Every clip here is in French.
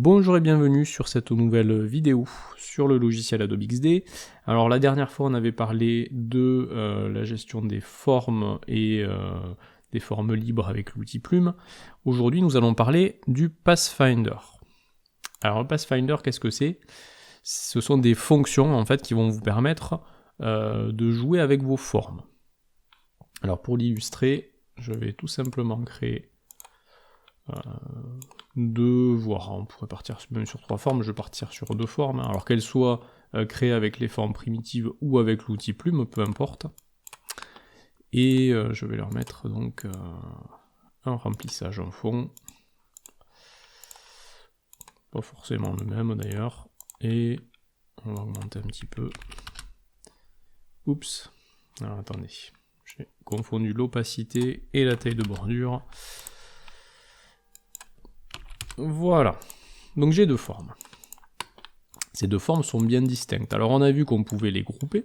Bonjour et bienvenue sur cette nouvelle vidéo sur le logiciel Adobe XD. Alors la dernière fois on avait parlé de la gestion des formes et des formes libres avec l'outil Plume. Aujourd'hui nous allons parler du Pathfinder. Alors le Pathfinder, qu'est-ce que c'est ? Ce sont des fonctions en fait qui vont vous permettre de jouer avec vos formes. Alors pour l'illustrer, je vais tout simplement créer voire on pourrait partir même sur 3 formes, je vais partir sur 2 formes, alors qu'elles soient créées avec les formes primitives ou avec l'outil Plume, peu importe. Et je vais leur mettre donc un remplissage en fond, pas forcément le même d'ailleurs, et on va augmenter un petit peu. Oups, alors attendez, j'ai confondu l'opacité et la taille de bordure. Voilà, donc j'ai 2 formes. Ces 2 formes sont bien distinctes. Alors on a vu qu'on pouvait les grouper.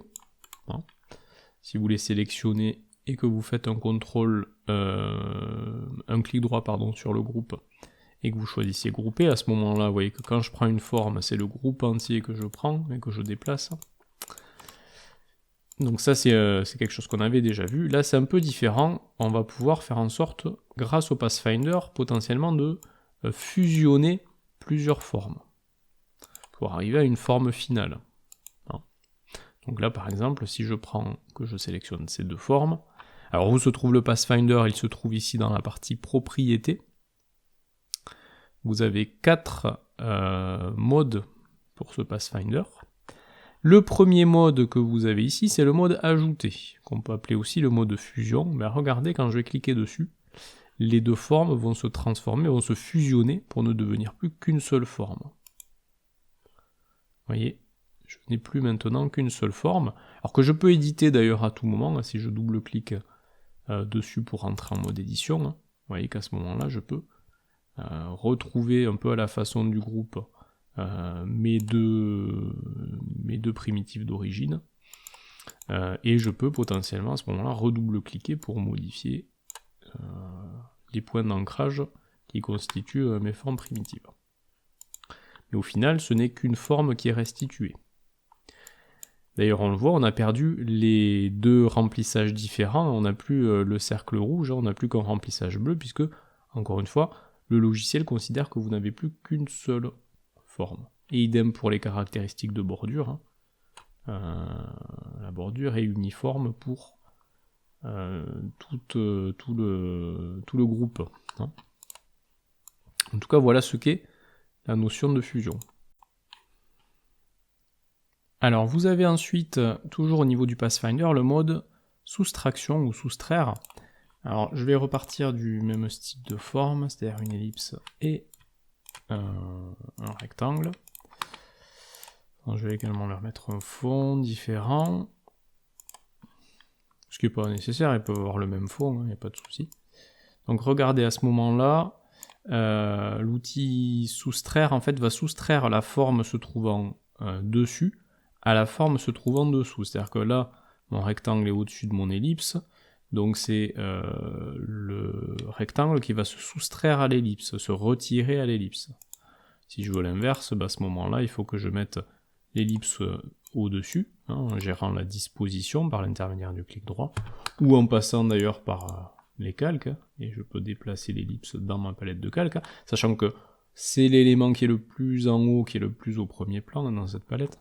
Si vous les sélectionnez et que vous faites un clic droit sur le groupe et que vous choisissez grouper, à ce moment-là, vous voyez que quand je prends une forme, c'est le groupe entier que je prends et que je déplace. Donc ça c'est quelque chose qu'on avait déjà vu. Là c'est un peu différent. On va pouvoir faire en sorte, grâce au Pathfinder, potentiellement de fusionner plusieurs formes pour arriver à une forme finale. Donc là par exemple, si je sélectionne ces 2 formes, alors où se trouve le Pathfinder? Il se trouve ici dans la partie propriété. Vous avez 4 modes pour ce Pathfinder. Le premier mode que vous avez ici, c'est le mode ajouter, qu'on peut appeler aussi le mode fusion. Mais regardez, quand je vais cliquer dessus, les 2 formes vont se transformer, vont se fusionner pour ne devenir plus qu'une seule forme. Vous voyez, je n'ai plus maintenant qu'une seule forme, alors que je peux éditer d'ailleurs à tout moment, si je double-clique dessus pour rentrer en mode édition. Vous voyez qu'à ce moment-là, je peux retrouver un peu à la façon du groupe mes deux primitives d'origine, et je peux potentiellement à ce moment-là redouble-cliquer pour modifier les points d'ancrage qui constituent mes formes primitives. Mais au final, ce n'est qu'une forme qui est restituée. D'ailleurs, on le voit, on a perdu les 2 remplissages différents, on n'a plus le cercle rouge, on n'a plus qu'un remplissage bleu, puisque, encore une fois, le logiciel considère que vous n'avez plus qu'une seule forme. Et idem pour les caractéristiques de bordure. La bordure est uniforme pour tout le groupe. En tout cas, voilà ce qu'est la notion de fusion. Alors, vous avez ensuite, toujours au niveau du Pathfinder, le mode soustraction ou soustraire. Alors, je vais repartir du même style de forme, c'est-à-dire une ellipse et un rectangle. Alors, je vais également leur mettre un fond différent. Ce qui n'est pas nécessaire, ils peuvent avoir le même fond, il n'y a pas de souci. Donc regardez, à ce moment-là, l'outil soustraire en fait va soustraire la forme se trouvant dessus à la forme se trouvant dessous. C'est-à-dire que là, mon rectangle est au-dessus de mon ellipse, donc c'est le rectangle qui va se soustraire à l'ellipse, se retirer à l'ellipse. Si je veux l'inverse, à ce moment-là, il faut que je mette l'ellipse au-dessus, en gérant la disposition par l'intermédiaire du clic droit, ou en passant d'ailleurs par les calques, et je peux déplacer l'ellipse dans ma palette de calques, sachant que c'est l'élément qui est le plus en haut, qui est le plus au premier plan dans cette palette.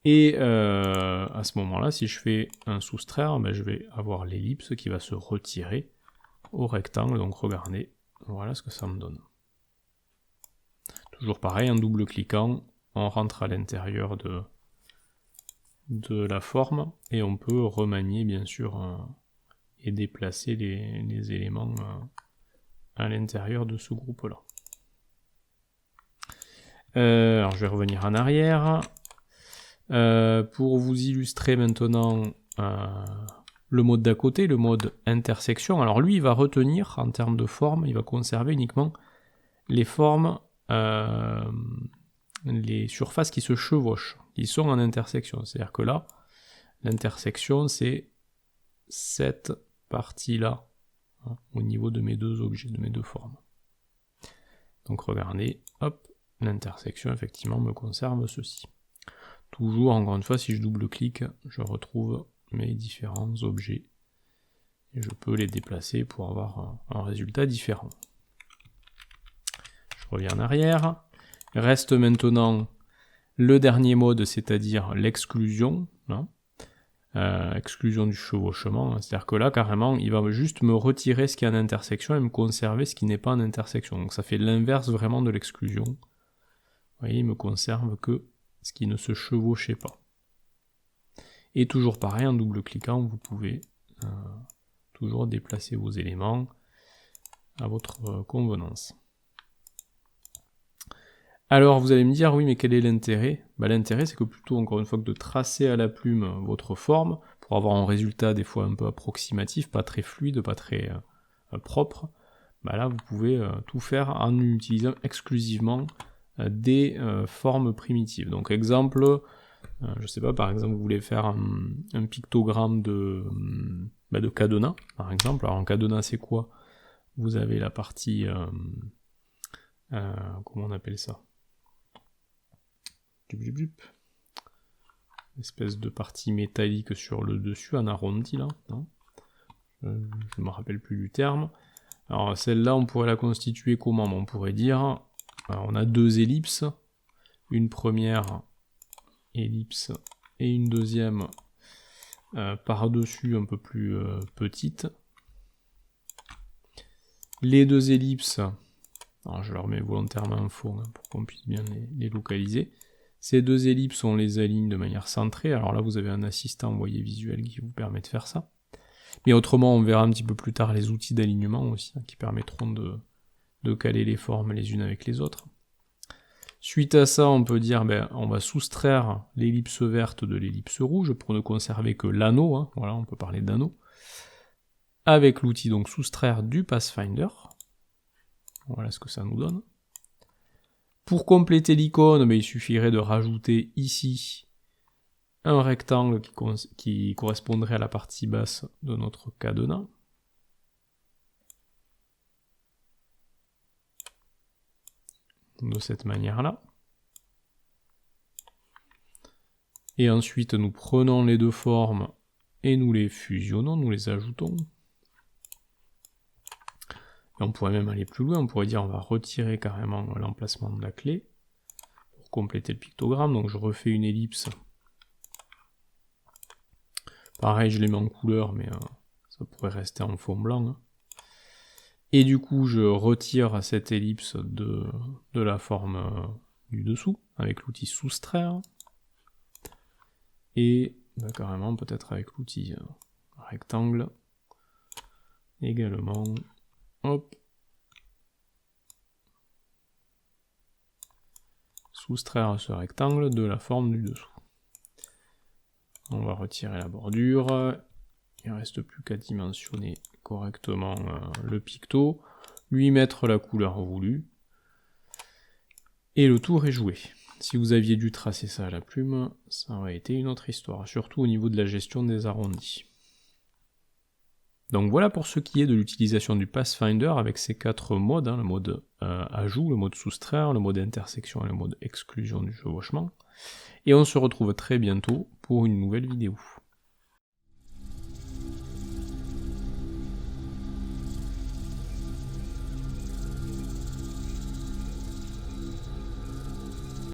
Et à ce moment-là, si je fais un soustraire, je vais avoir l'ellipse qui va se retirer au rectangle, donc regardez, voilà ce que ça me donne. Toujours pareil, en double-cliquant, on rentre à l'intérieur de la forme, et on peut remanier bien sûr et déplacer les éléments à l'intérieur de ce groupe-là. Alors je vais revenir en arrière. Pour vous illustrer maintenant le mode d'à côté, le mode intersection, alors lui il va retenir en termes de forme, il va conserver uniquement les formes, les surfaces qui se chevauchent, qui sont en intersection. C'est-à-dire que là, l'intersection c'est cette partie-là, au niveau de mes 2 objets, de mes 2 formes. Donc regardez, hop, l'intersection effectivement me conserve ceci. Toujours, encore une fois, si je double-clique, je retrouve mes différents objets. Et je peux les déplacer pour avoir un résultat différent. Je reviens en arrière. Reste maintenant le dernier mode, c'est-à-dire l'exclusion. Exclusion du chevauchement. C'est-à-dire que là, carrément, il va juste me retirer ce qui est en intersection et me conserver ce qui n'est pas en intersection. Donc ça fait l'inverse vraiment de l'exclusion. Vous voyez, il me conserve que ce qui ne se chevauchait pas. Et toujours pareil, en double-cliquant, vous pouvez toujours déplacer vos éléments à votre convenance. Alors vous allez me dire, oui, mais quel est l'intérêt? L'intérêt, c'est que plutôt, encore une fois, que de tracer à la plume votre forme, pour avoir un résultat des fois un peu approximatif, pas très fluide, pas très propre, là vous pouvez tout faire en utilisant exclusivement des formes primitives. Donc exemple, je sais pas, par exemple, vous voulez faire un pictogramme de cadenas, par exemple. Alors un cadenas, c'est quoi? Vous avez la partie... comment on appelle ça? Espèce de partie métallique sur le dessus, en arrondi, là. Non, je ne me rappelle plus du terme. Alors celle-là, on pourrait la constituer comment? On pourrait dire, on a deux ellipses. Une première ellipse et une deuxième par-dessus un peu plus petite. Les deux ellipses, alors je leur mets volontairement un fond pour qu'on puisse bien les localiser. Ces deux ellipses, on les aligne de manière centrée. Alors là, vous avez un assistant, vous voyez, visuel qui vous permet de faire ça. Mais autrement, on verra un petit peu plus tard les outils d'alignement aussi, qui permettront de caler les formes les unes avec les autres. Suite à ça, on peut dire, on va soustraire l'ellipse verte de l'ellipse rouge pour ne conserver que l'anneau. Voilà, on peut parler d'anneau. Avec l'outil donc soustraire du Pathfinder. Voilà ce que ça nous donne. Pour compléter l'icône, il suffirait de rajouter ici un rectangle qui correspondrait à la partie basse de notre cadenas. De cette manière-là. Et ensuite, nous prenons les deux formes et nous les fusionnons, nous les ajoutons. Et on pourrait même aller plus loin, on pourrait dire on va retirer carrément l'emplacement de la clé pour compléter le pictogramme. Donc je refais une ellipse. Pareil, je les mets en couleur, mais ça pourrait rester en fond blanc. Et du coup, je retire cette ellipse de la forme du dessous, avec l'outil soustraire. Et carrément, peut-être avec l'outil rectangle. Également. Hop. Soustraire ce rectangle de la forme du dessous. On va retirer la bordure. Il ne reste plus qu'à dimensionner correctement le picto, lui mettre la couleur voulue. Et le tour est joué. Si vous aviez dû tracer ça à la plume, ça aurait été une autre histoire, surtout au niveau de la gestion des arrondis. Donc voilà pour ce qui est de l'utilisation du Pathfinder avec ces 4 modes, le mode ajout, le mode soustraire, le mode intersection et le mode exclusion du chevauchement. Et on se retrouve très bientôt pour une nouvelle vidéo.